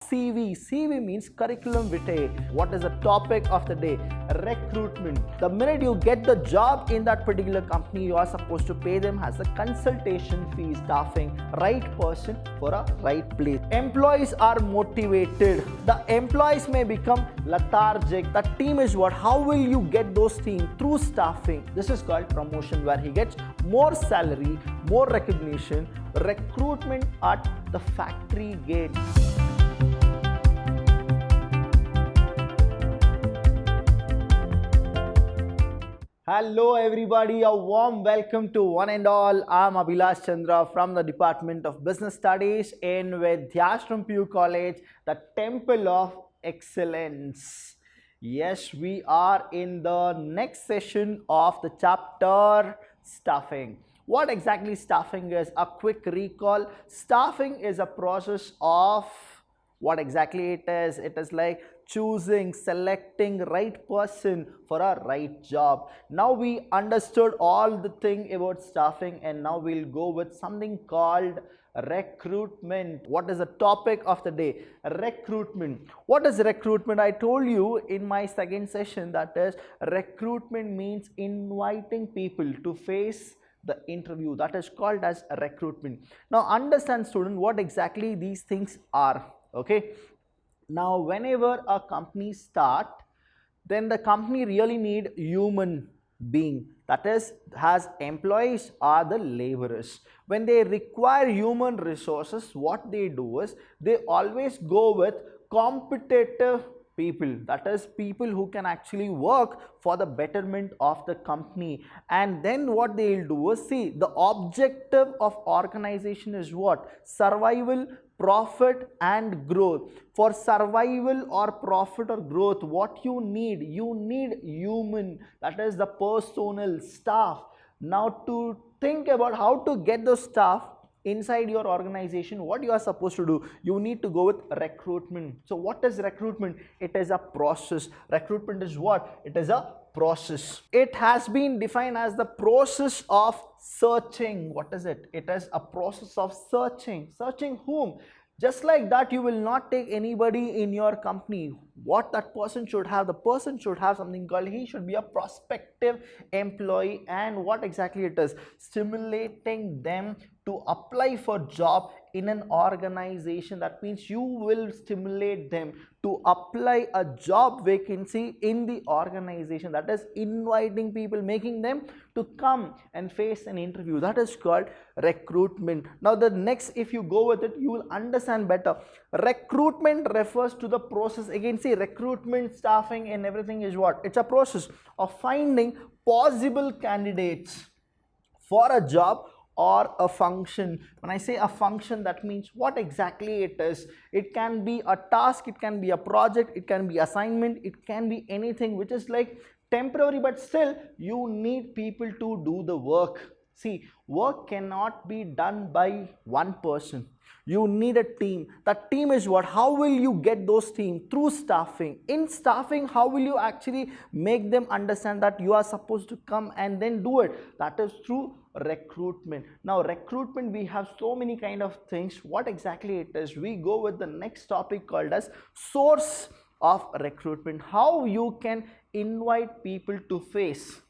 CV means curriculum vitae. What is the topic of the day? Recruitment. The minute you get the job in that particular company, you are supposed to pay them as a consultation fee, staffing right person for a right place. Employees are motivated. The employees may become lethargic. The team is what? How will you get those teams? Through staffing. This is called promotion, where he gets more salary, more recognition. Recruitment at the factory gate. Hello everybody, a warm welcome to one and all. I'm Abhilash Chandra from the Department of Business Studies in Vidhyaashram PU College, the Temple of Excellence. Yes, we are in the next session of the chapter Staffing. What exactly staffing is? A quick recall. Staffing is a process of what exactly it is. It is like choosing, selecting right person for a right job. Now we understood all the thing about staffing, and now we'll go with something called recruitment. What is the topic of the day? Recruitment. What is recruitment? I told you in my second session that is recruitment means inviting people to face the interview. That is called as recruitment. Now understand, student, what exactly these things are. Okay, now whenever a company start, then the company really need human being, that is has employees or the laborers. When they require human resources, what they do is they always go with competitive people, that is people who can actually work for the betterment of the company. And then what they will do is, see, the objective of organization is what? Survival, profit and growth. For survival or profit or growth, what you need human, that is the personnel, staff. Now to think about how to get those staff inside your organization, what you are supposed to do, you need to go with recruitment. So what is recruitment? It is a process. Recruitment is what? It is a process. It has been defined as the process of searching. What is it? It is a process of searching. Searching whom? Just like that, you will not take anybody in your company. What that person should have, the person should have something called, he should be a prospective employee. And what exactly it is? Stimulating them to apply for job in an organization. That means you will stimulate them to apply a job vacancy in the organization. That is inviting people, making them to come and face an interview. That is called recruitment. Now the next, if you go with it, you will understand better. Recruitment refers to the process. Again, see, recruitment, staffing and everything is what? It's a process of finding possible candidates for a job or a function. When I say a function, that means what exactly it is. It can be a task, it can be a project, it can be assignment, it can be anything which is like temporary, but still you need people to do the work. See, work cannot be done by one person. You need a team. That team is what? How will you get those teams? Through staffing. In staffing, how will you actually make them understand that you are supposed to come and then do it? That is through recruitment. Now recruitment, we have so many kind of things. What exactly it is? We go with the next topic called as source of recruitment. How you can invite people to face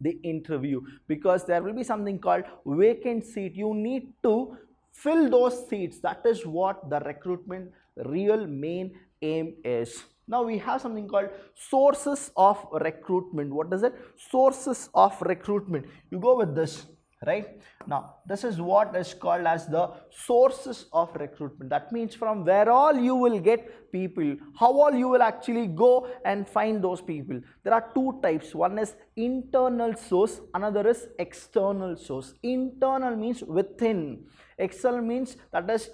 the interview, because there will be something called vacant seat. You need to fill those seats. That is what the recruitment real main aim is. Now we have something called sources of recruitment. What is it? Sources of recruitment. You go with this, right? Now this is what is called as the sources of recruitment. That means from where all you will get people, how all you will actually go and find those people. There are two types. One is internal source, another is external source. Internal means within, external means that is,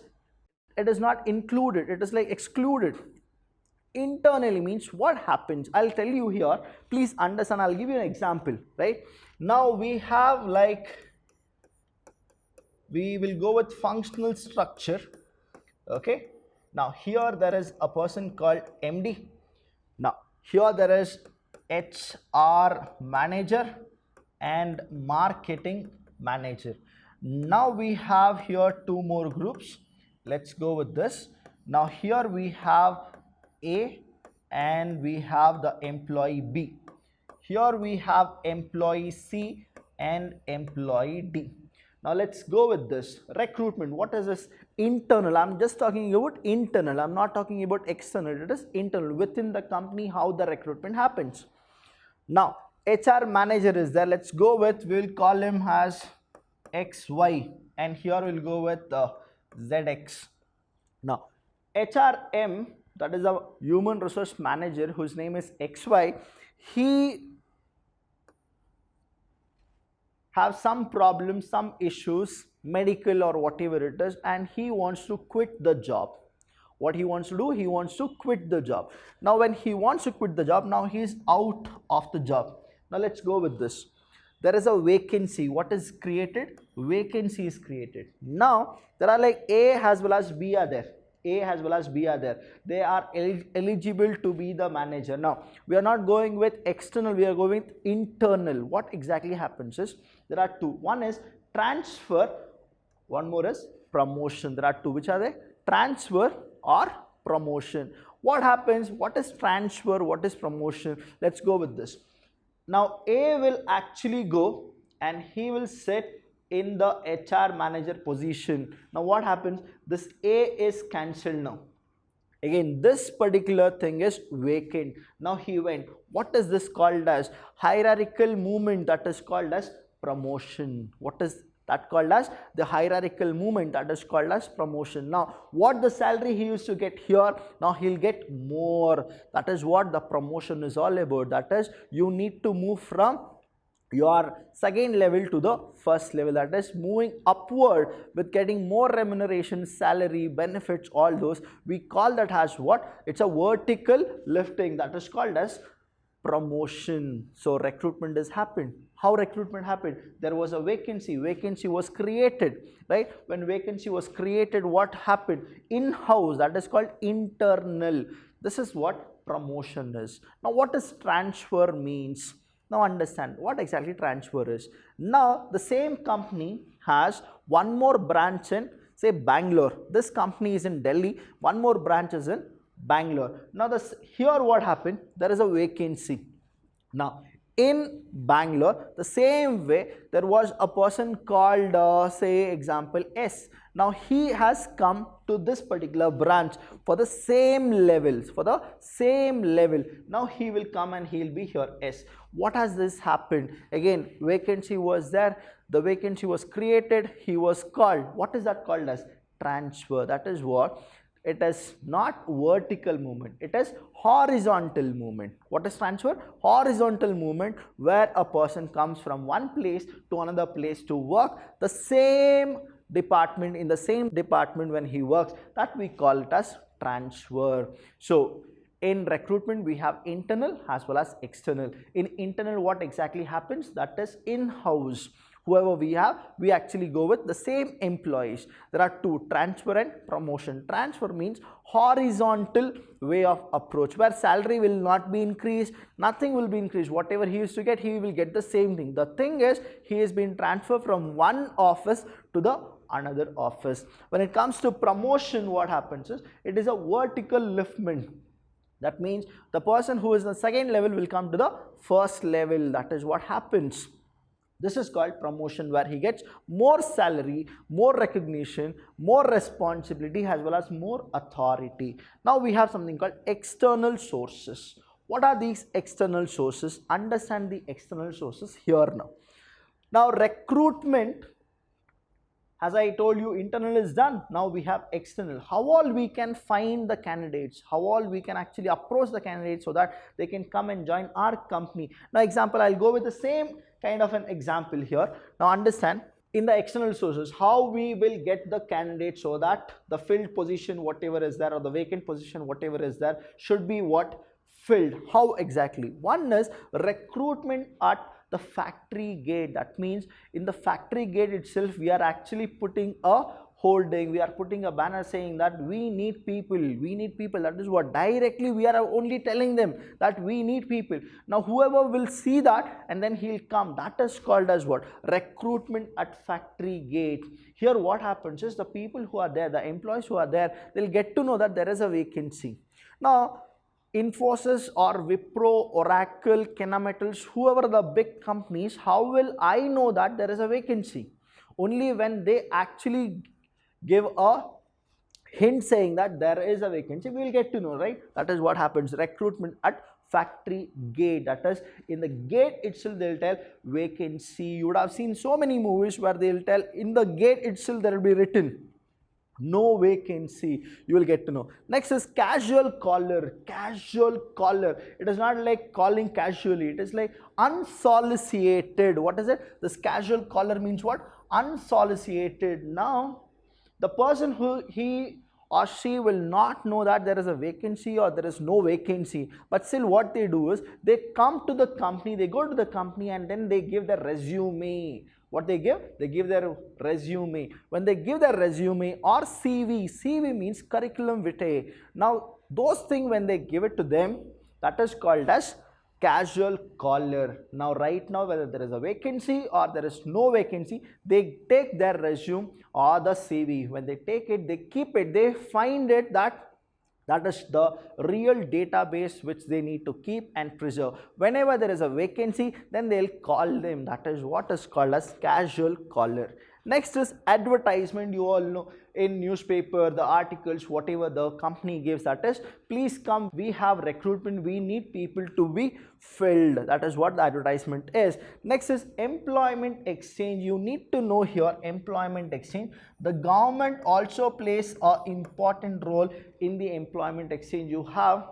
it is not included, it is like excluded. Internally means what happens. I'll tell you here, please understand. I'll give you an example. Right now we have like, we will go with functional structure. Okay, now here there is a person called MD. Now here there is HR manager and marketing manager. Now we have here two more groups. Let's go with this. Now here we have A and we have the employee B. Here we have employee C and employee D. Now let's go with this. Recruitment. What is this? Internal. I'm just talking about internal. I'm not talking about external. It is internal. Within the company, how the recruitment happens. Now, HR manager is there. Let's go with, we'll call him as XY, and here we'll go with ZX. Now, HRM, that is a human resource manager whose name is XY, he have some problems, some issues, medical or whatever it is, and he wants to quit the job. What he wants to do? He wants to quit the job. Now when he wants to quit the job, now he is out of the job. Now let's go with this. There is a vacancy. What is created? Vacancy is created. Now there are like A as well as B are there. A as well as B are there. They are eligible to be the manager. Now we are not going with external, we are going with internal. What exactly happens is, there are two. One is transfer, one more is promotion. There are two. Which are they? Transfer or promotion. What happens? What is transfer? What is promotion? Let's go with this. Now A will actually go and he will sit in the HR manager position. Now what happens? This A is cancelled now. Again, this particular thing is vacant. Now he went. What is this called as? Hierarchical movement. That is called as promotion. What is that called as? The hierarchical movement. That is called as promotion. Now what the salary he used to get here, now he'll get more. That is what the promotion is all about. That is, you need to move from your second level to the first level. That is moving upward with getting more remuneration, salary, benefits, all those. We call that as what? It's a vertical lifting. That is called as promotion. So recruitment has happened. How recruitment happened? There was a vacancy. Vacancy was created, right? When vacancy was created, what happened? In-house. That is called internal. This is what promotion is. Now what does transfer means? Now understand what exactly transfer is. Now the same company has one more branch in, say, Bangalore. This company is in Delhi. One more branch is in Bangalore. Now here what happened? There is a vacancy. Now in Bangalore, the same way, there was a person called say example S. Now he has come to this particular branch for the same levels, for the same level. Now he will come and he will be here S. What has this happened? Again, vacancy was there, the vacancy was created, he was called. What is that called as? Transfer. That is what? It is not vertical movement, it is horizontal movement. What is transfer? Horizontal movement, where a person comes from one place to another place to work the same department, in the same department when he works. That we call it as transfer. So in recruitment we have internal as well as external. In internal, what exactly happens? That is in-house. Whoever we have, we actually go with the same employees. There are two, transfer and promotion. Transfer means horizontal way of approach, where salary will not be increased, nothing will be increased. Whatever he used to get, he will get the same thing. The thing is, he has been transferred from one office to the another office. When it comes to promotion, what happens is, it is a vertical liftment. That means the person who is in the second level will come to the first level. That is what happens. This is called promotion, where he gets more salary, more recognition, more responsibility, as well as more authority. Now we have something called external sources. What are these external sources? Understand the external sources here now. Now recruitment, as I told you, internal is done. Now we have external. How all we can find the candidates, how all we can actually approach the candidates so that they can come and join our company. Now example, I'll go with the same kind of an example here. Now understand, in the external sources, how we will get the candidate so that the filled position, whatever is there, or the vacant position, whatever is there, should be what? Filled. How exactly? One is recruitment at the factory gate. That means in the factory gate itself, we are actually putting a holding, we are putting a banner saying that we need people, that is what directly we are only telling them that we need people. Now whoever will see that and then he'll come, that is called as what? Recruitment at factory gate. Here what happens is the people who are there, the employees who are there, they'll get to know that there is a vacancy. Now Infosys or Wipro, Oracle, Kennametals, whoever the big companies, how will I know that there is a vacancy? Only when they actually give a hint saying that there is a vacancy, we will get to know, right? That is what happens. Recruitment at factory gate, that is in the gate itself they will tell vacancy. You would have seen so many movies where they will tell in the gate itself there will be written no vacancy. You will get to know. Next is casual caller. Casual caller. It is not like calling casually. It is like unsolicited. What is it? This casual caller means what? Unsolicited. Now, the person who he or she will not know that there is a vacancy or there is no vacancy, but still what they do is they come to the company, they go to the company and then they give their resume. What they give? They give their resume. When they give their resume or CV, CV means curriculum vitae. Now those things when they give it to them, that is called as casual caller. Now right now whether there is a vacancy or there is no vacancy, they take their resume or the CV. When they take it, they keep it, they find it that is the real database which they need to keep and preserve. Whenever there is a vacancy, then they'll call them. That is what is called as casual caller. Next is advertisement. You all know in newspaper, the articles, whatever the company gives, that is, please come, we have recruitment, we need people to be filled. That is what the advertisement is. Next is employment exchange. You need to know here employment exchange. The government also plays an important role in the employment exchange. You have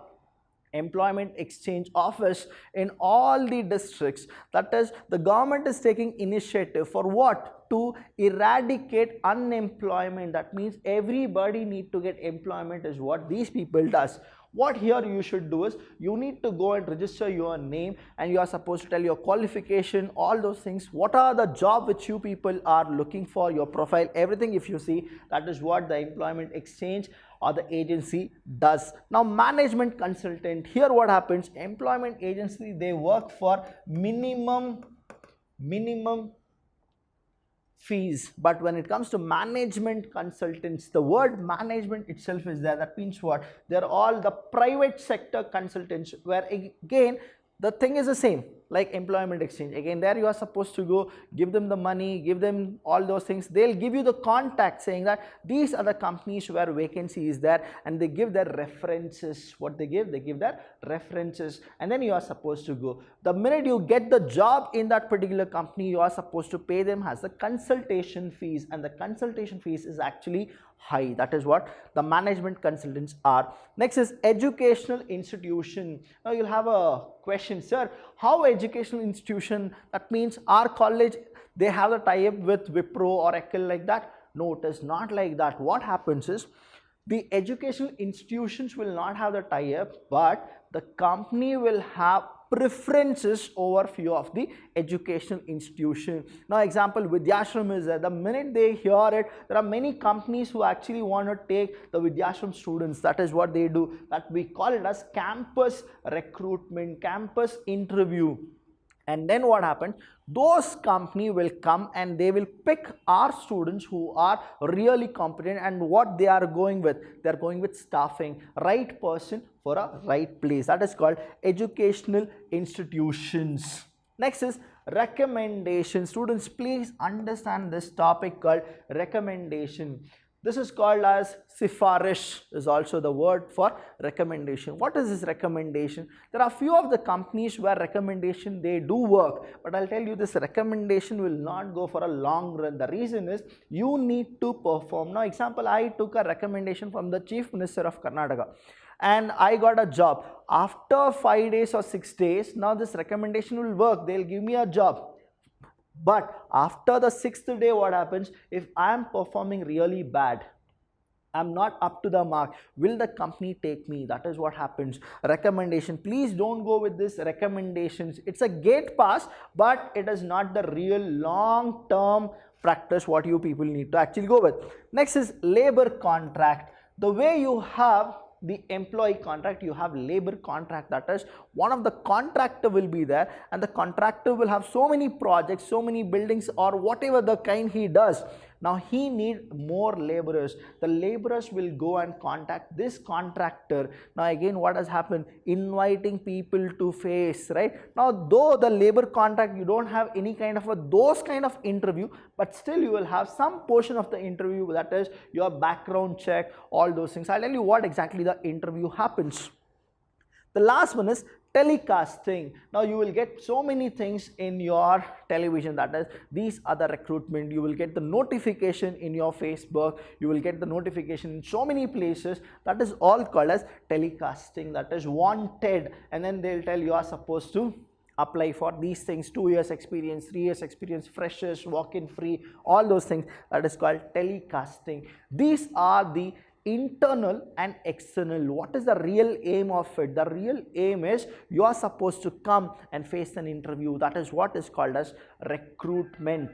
employment exchange office in all the districts. That is, the government is taking initiative for what? To eradicate unemployment. That means everybody need to get employment is what these people does. What here you should do is you need to go and register your name and you are supposed to tell your qualification, all those things. What are the job which you people are looking for, your profile, everything if you see, that is what the employment exchange or the agency does. Now management consultant, here what happens, employment agency, they work for minimum fees, but when it comes to management consultants, the word management itself is there. That means what? They're all the private sector consultants, where again the thing is the same like employment exchange. Again there you are supposed to go, give them the money, give them all those things. They'll give you the contact saying that these are the companies where vacancy is there, and they give their references. What they give? They give their references, and then you are supposed to go. The minute you get the job in that particular company, you are supposed to pay them as the consultation fees, and the consultation fees is actually high. That is what the management consultants are. Next is educational institution. Now you'll have a question, sir, how educational institution? That means our college, they have a tie-up with Wipro, Oracle, like that? No, it is not like that. What happens is the educational institutions will not have the tie-up, but the company will have preferences over few of the educational institution. Now example, Vidhyaashram is there. The minute they hear it, there are many companies who actually want to take the Vidhyaashram students. That is what they do. That we call it as campus recruitment, campus interview. And then what happens? Those company will come and they will pick our students who are really competent, and what they are going with? They are going with staffing, right person for a right place. That is called educational institutions. Next is recommendation. Students, please understand this topic called recommendation. This is called as sifarish, is also the word for recommendation. What is this recommendation? There are few of the companies where recommendation they do work, but I'll tell you this recommendation will not go for a long run. The reason is you need to perform. Now example, I took a recommendation from the Chief Minister of Karnataka and I got a job. After 5 days or 6 days, now this recommendation will work. They'll give me a job. But after the 6th day, what happens? If I am performing really bad, I'm not up to the mark, will the company take me? That is what happens. Recommendation. Please don't go with this recommendations. It's a gate pass, but it is not the real long-term practice what you people need to actually go with. Next is labor contract. The way you have the employee contract, you have labor contract. That is, one of the contractor will be there, and the contractor will have so many projects, so many buildings, or whatever the kind he does. Now he need more laborers. The laborers will go and contact this contractor. Now again, what has happened? Inviting people to face, right? Now though the labor contract, you don't have any kind of those kind of interview, but still you will have some portion of the interview, that is your background check, all those things. I'll tell you what exactly the interview happens. The last one is telecasting. Now you will get so many things in your television, that is, these are the recruitment. You will get the notification in your Facebook, you will get the notification in so many places. That is all called as telecasting, that is wanted, and then they'll tell you are supposed to apply for these things, 2 years experience, 3 years experience, freshers, walk-in free, all those things. That is called telecasting. These are the internal and external. What is the real aim of it? The real aim is you are supposed to come and face an interview. That is what is called as recruitment.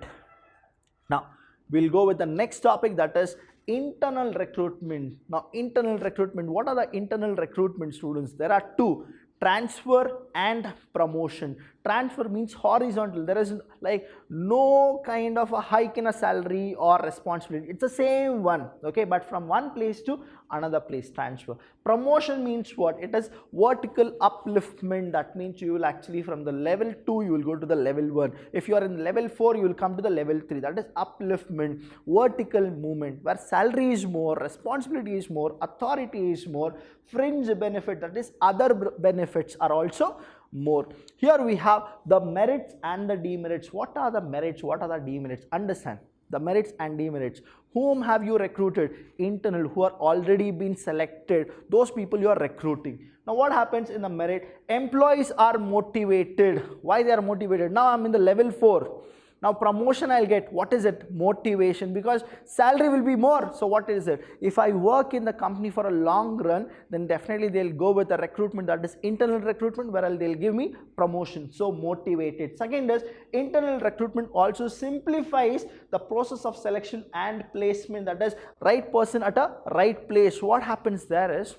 Now we'll go with the next topic, that is internal recruitment. Now internal recruitment, what are the internal recruitment, students? There are two: transfer and promotion. Transfer means horizontal. There is like no kind of a hike in a salary or responsibility. It's the same one, okay, but from one place to another place, transfer. Promotion means what? It is vertical upliftment. That means you will actually, from the level 2 you will go to the level 1. If you are in level 4, you will come to the level 3. That is upliftment, vertical movement, where salary is more, responsibility is more, authority is more, fringe benefit, that is other benefits are also more. Here we have the merits and the demerits. What are the merits? What are the demerits? Understand the merits and demerits. Whom have you recruited? Internal, who are already been selected. Those people you are recruiting. Now what happens in the merit? Employees are motivated. Why they are motivated? Now I'm in the level 4. Now promotion I'll get. What is it? Motivation, because salary will be more. So what is it? If I work in the company for a long run, then definitely they'll go with the recruitment, that is internal recruitment, where they'll give me promotion. So motivated. Second is internal recruitment also simplifies the process of selection and placement, that is right person at a right place. What happens there is,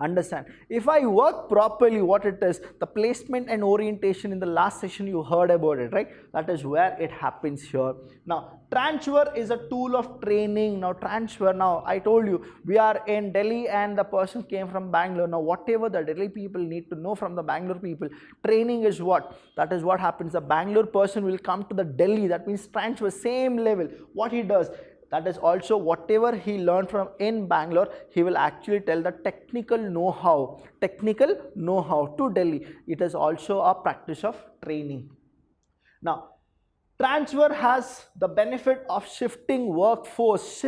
understand, if I work properly, what it is, the placement and orientation in the last session you heard about it, right? That is where it happens here. Now transfer is a tool of training. Now transfer, now I told you we are in Delhi and the person came from Bangalore. Now whatever the Delhi people need to know from the Bangalore people, training is what? That is what happens. The Bangalore person will come to the Delhi, that means transfer, same level. What he does, that is also whatever he learned from in Bangalore, he will actually tell the technical know-how to Delhi. It is also a practice of training. Now transfer has the benefit of shifting workforce.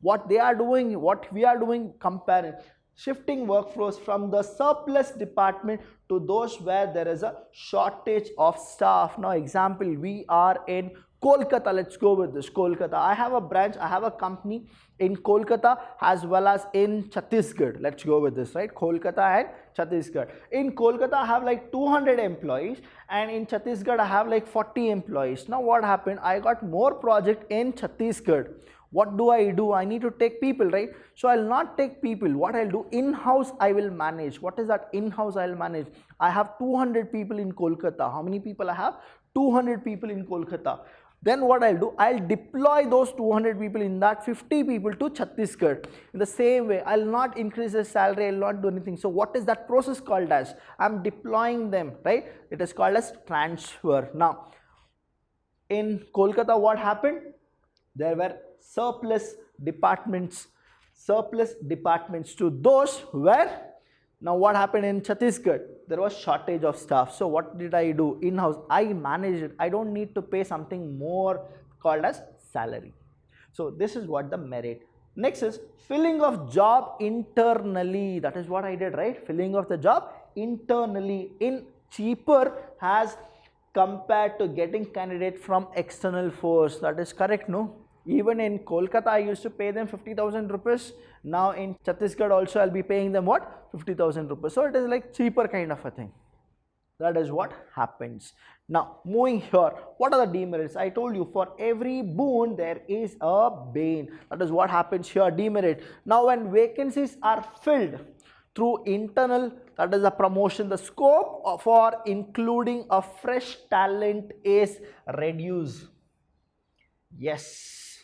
What they are doing, what we are doing, comparing. Shifting workforce from the surplus department to those where there is a shortage of staff. Now example, we are in Kolkata. Let's go with this. Kolkata. I have a branch, I have a company in Kolkata as well as in Chhattisgarh. Let's go with this, right? Kolkata and Chhattisgarh. In Kolkata, I have like 200 employees, and in Chhattisgarh, I have like 40 employees. Now, what happened? I got more project in Chhattisgarh. What do? I need to take people, right? So I'll not take people. What I'll do, in-house I will manage. What is that in-house I'll manage? I have 200 people in Kolkata. How many people I have? 200 people in Kolkata. Then what I'll do, I'll deploy those 200 people, in that 50 people to Chhattisgarh. In the same way, I'll not increase their salary, I'll not do anything. So what is that process called as? I'm deploying them, right? It is called as transfer. Now, in Kolkata, what happened? There were surplus departments to those where. Now what happened in Chhattisgarh? There was shortage of staff. So what did I do? In-house, I managed it. I don't need to pay something more called as salary. So this is what the merit. Next is filling of job internally. That is what I did, right? Filling of the job internally in cheaper as compared to getting candidate from external force. That is correct, no? Even in Kolkata, I used to pay them 50,000 rupees. Now in Chhattisgarh also, I'll be paying them what? 50,000 rupees. So it is like cheaper kind of a thing. That is what happens. Now moving here, what are the demerits? I told you for every boon there is a bane. That is what happens here, demerit. Now when vacancies are filled through internal, that is a promotion, the scope for including a fresh talent is reduced. Yes.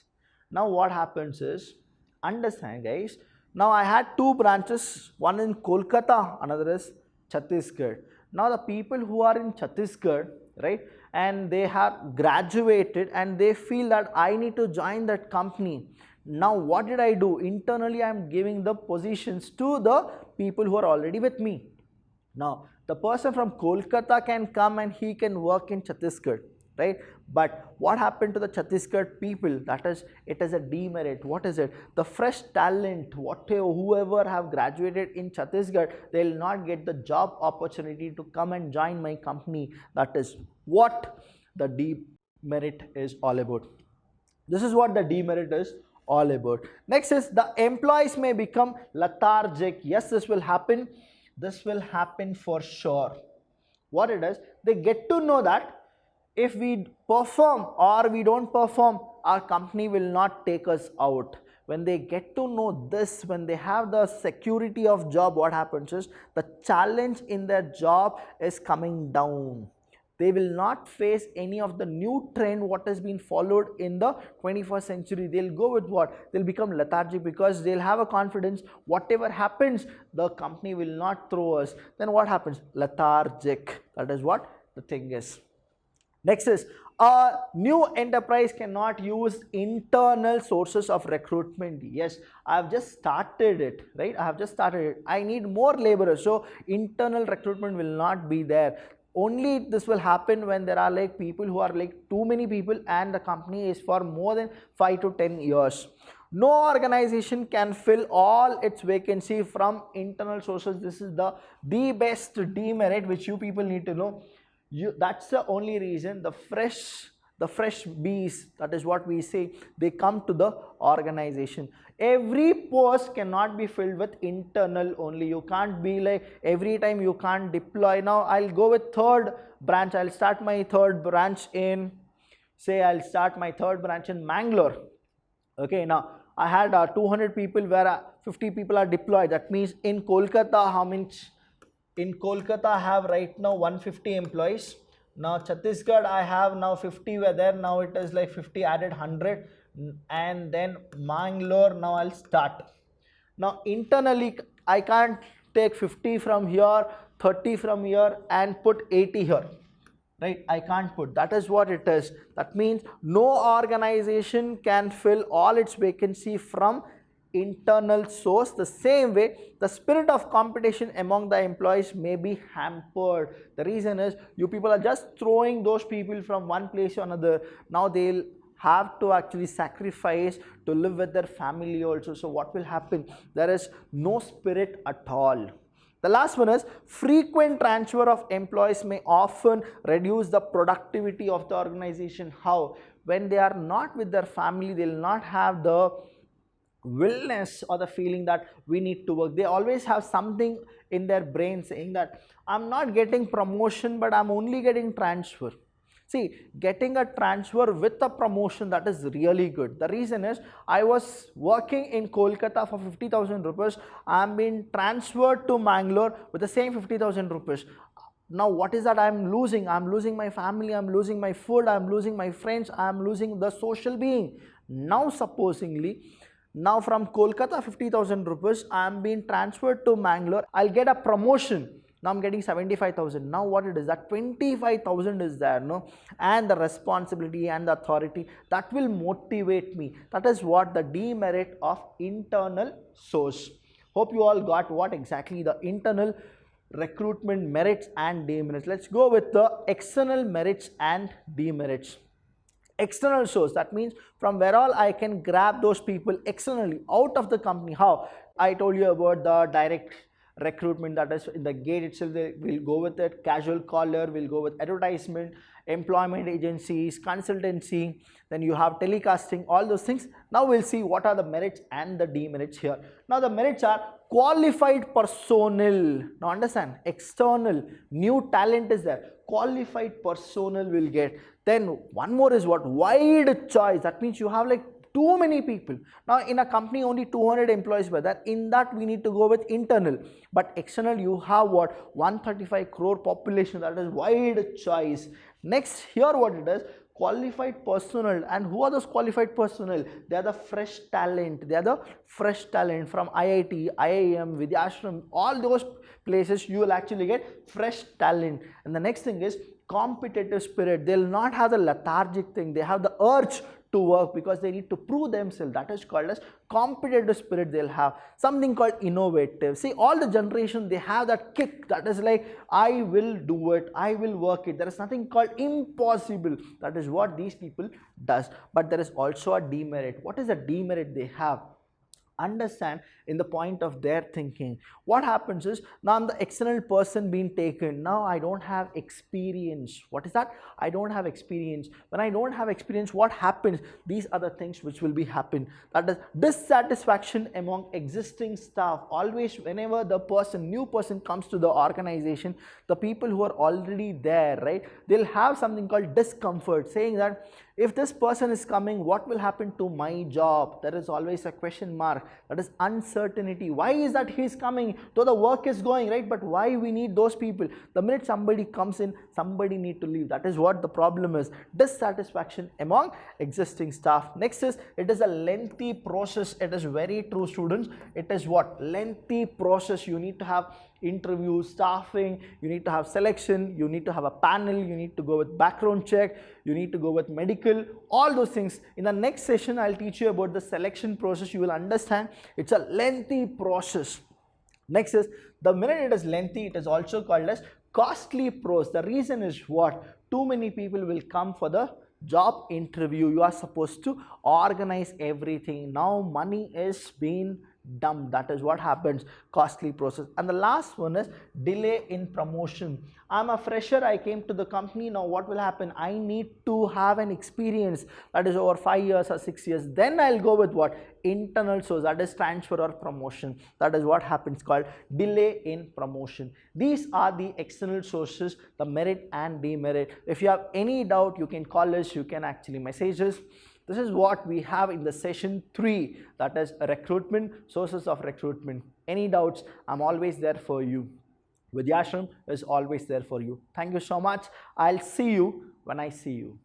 Now what happens is, understand guys, now I had two branches, one in Kolkata, another is Chhattisgarh. Now the people who are in Chhattisgarh, right, and they have graduated and they feel that I need to join that company. Now what did I do? Internally I am giving the positions to the people who are already with me. Now the person from Kolkata can come and he can work in Chhattisgarh, right? But what happened to the Chhattisgarh people? That is, it is a demerit. What is it? The fresh talent, whoever have graduated in Chhattisgarh, they will not get the job opportunity to come and join my company. That is what the demerit is all about. This is what the demerit is all about. Next is the employees may become lethargic. Yes, this will happen. This will happen for sure. What it is, they get to know that if we perform or we don't perform, our company will not take us out. When they get to know this, when they have the security of job, what happens is the challenge in their job is coming down. They will not face any of the new trend what has been followed in the 21st century. They'll go with what? They'll become lethargic because they'll have a confidence whatever happens, the company will not throw us. Then what happens? Lethargic. That is what the thing is. Next is, a new enterprise cannot use internal sources of recruitment. Yes, I have just started it, right? I have just started it. I need more laborers. So internal recruitment will not be there. Only this will happen when there are like people who are like too many people and the company is for more than 5 to 10 years. No organization can fill all its vacancy from internal sources. This is the best demerit which you people need to know. That's the only reason the fresh bees, that is what we say, they come to the organization. Every post cannot be filled with internal only. You can't be like every time you can't deploy. Now I'll go with third branch. I'll start my third branch in, say I'll start my third branch in Mangalore. Okay, now I had 200 people where 50 people are deployed. That means in Kolkata, how much? In Kolkata I have right now 150 employees. Now Chhattisgarh I have now 50 were there. Now it is like 50 added 100. And then Mangalore, now I'll start. Now internally I can't take 50 from here, 30 from here and put 80 here, right? I can't put. That is what it is. That means no organization can fill all its vacancy from internal source. The same way, the spirit of competition among the employees may be hampered. The reason is you people are just throwing those people from one place to another. Now they'll have to actually sacrifice to live with their family also. So what will happen? There is no spirit at all. The last one is frequent transfer of employees may often reduce the productivity of the organization. How? When they are not with their family, they will not have the willness or the feeling that we need to work. They always have something in their brain saying that I'm not getting promotion, but I'm only getting transfer. See, getting a transfer with a promotion, that is really good. The reason is I was working in Kolkata for 50,000 rupees. I'm being transferred to Mangalore with the same 50,000 rupees. Now what is that I'm losing? I'm losing my family, I'm losing my food, I'm losing my friends, I'm losing the social being. Now supposingly, now from Kolkata 50,000 rupees, I'm being transferred to Mangalore. I'll get a promotion. Now I'm getting 75,000. Now what it is, that 25,000 is there, no? And the responsibility and the authority, that will motivate me. That is what the demerit of internal source. Hope you all got what exactly the internal recruitment merits and demerits. Let's go with the external merits and demerits. External source, that means from where all I can grab those people externally out of the company. How? I told you about the direct recruitment, that is in the gate itself they will go with it, casual collar will go with advertisement, employment agencies, consultancy, then you have telecasting, all those things. Now we'll see what are the merits and the demerits here. Now the merits are qualified personnel. Now understand, external, new talent is there, qualified personnel will get. Then one more is what? Wide choice. That means you have like too many people. Now in a company only 200 employees were there, in that we need to go with internal, but external you have what? 135 crore population, that is wide choice. Next here what it is, qualified personnel. And who are those qualified personnel? They are the fresh talent. They are the fresh talent from IIT, IIM, Vidhyaashram, all those places you will actually get fresh talent. And the next thing is competitive spirit. They will not have the lethargic thing. They have the urge to work because they need to prove themselves. That is called as competitive spirit. They'll have something called innovative. See, all the generation, they have that kick, that is like, I will do it, I will work it. There is nothing called impossible. That is what these people does. But there is also a demerit. What is the demerit they have? Understand in the point of their thinking. What happens is, now I'm the external person being taken. Now I don't have experience. What is that? I don't have experience. When I don't have experience, what happens? These are the things which will be happen. That is dissatisfaction among existing staff. Always whenever the person, new person comes to the organization, the people who are already there, right, they'll have something called discomfort, saying that if this person is coming, what will happen to my job? There is always a question mark. That is uncertainty. Why is that he is coming? Though the work is going, right? But why we need those people? The minute somebody comes in, somebody need to leave. That is what the problem is. Dissatisfaction among existing staff. Next is, it is a lengthy process. It is very true, students. It is what? Lengthy process. You need to have interviews, staffing, you need to have selection, you need to have a panel, you need to go with background check, you need to go with medical, all those things. In the next session, I'll teach you about the selection process. You will understand it's a lengthy process. Next is, the minute it is lengthy, it is also called as costly process. The reason is what? Too many people will come for the job interview. You are supposed to organize everything. Now money is being dumped. That is what happens. Costly process. And the last one is delay in promotion. I'm a fresher, I came to the company. Now what will happen? I need to have an experience that is over 5 years or 6 years. Then I'll go with what? Internal source, that is transfer or promotion. That is what happens, called delay in promotion. These are the external sources, the merit and demerit. If you have any doubt, you can call us, you can actually message us. This is what we have in the session 3, that is recruitment, sources of recruitment. Any doubts, I'm always there for you. Vidhyaashram is always there for you. Thank you so much. I'll see you when I see you.